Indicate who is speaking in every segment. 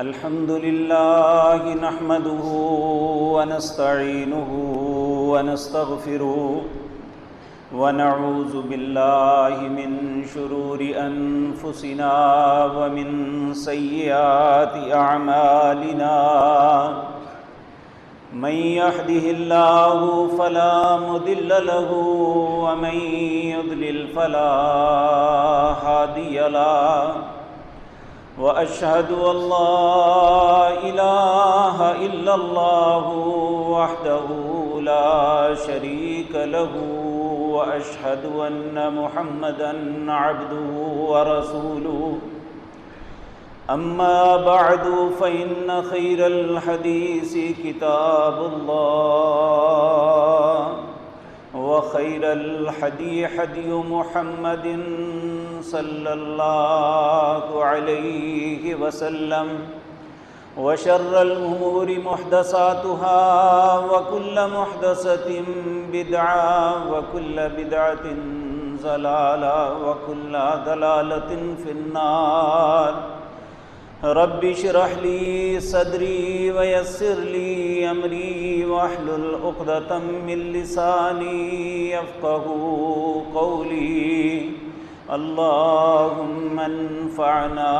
Speaker 1: अल्हम्दुलिल्लाह नहमदुहु व नस्तईनुहु व नस्तगफिरुहु व नऊज़ु बिल्लाहि मिन शुरूरि अनफुसिना व मिन सय्यिआति अअमालिना मन यहदिहिल्लाहु फला मुदिल्ल लहु व मन युद्लिल फला हादिय लहु व अशहदु अल्ला इलाहा इल्लल्लाहु वहदहु ला शरीक लहु व अशहदु अन्न मुहम्मदन अब्दुहु व रसूलुहु अम्मा बअदु फ़इन्न खैरल हदीसी किताबुल्लाह व खैरल हदी हदी मुहम्मदिन सल्लल्लाहु अलैहि वसल्लम व शर्रल उमूरि मुहदसातुहा व कुल्ल मुहदसतिन बिदअ व कुल्ल बिदअतिन ज़लाला व कुल्ल दलालतिन फिन्नार। रब्बि श्रह ली सदरी व यस्सिर ली अमरी वहलुल उक़दतम मिन लिसानी यफ़क़हू क़ौली। अल्लाहुम्मा अन्फ़अना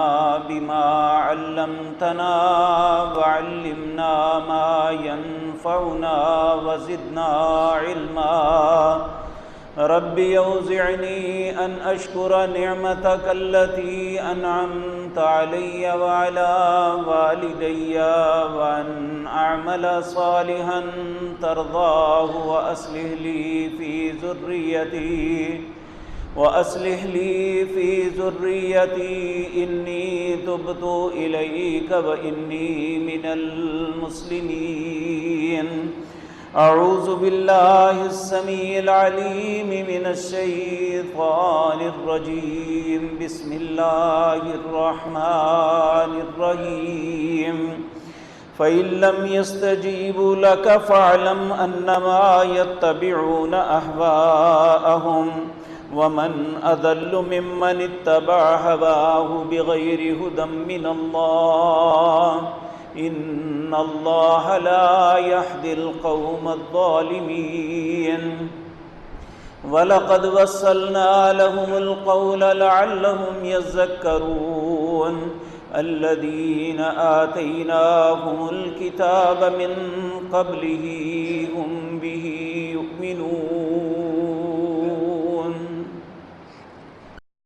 Speaker 1: बिमा अल्लमतना व अल्लिमना मा यनफ़उना व ज़िदना इल्मा। रब्बि औज़िअनी अन अश्कुर निअमतक अल्लती अनअमत अलैया व अला वालिदैय व अन अअमल सालिहन तर्ज़ाहु व अस्लिह ली फ़ी ज़ुर्रियती इन्नी तुब्तु इलैक व इन्नी मिनल मुस्लिमीन। अऊज़ु बिल्लाहिस समीइल अलीम मिनश शैतानिर रजीम। बिस्मिल्लाहिर रहमानिर रहीम। फ़इन लम यस्तजीबू लक फ़अलम अन्नमा यत्तबिऊन अहवाअहुम वमन अदल्लु मिम्मन इत्तबअ हवाहु बिग़ैरि हुदम मिनल्लाह इन्नल्लाह ला यहदिल क़ौमज़ ज़ालिमीन। वलक़द वस्सलना लहुमुल क़ौल लअल्लहुम यज़्ज़क्करून। अल्लज़ीन आतैनाहुमुल किताब मिन क़ब्लिही हुम बिही युमिनून।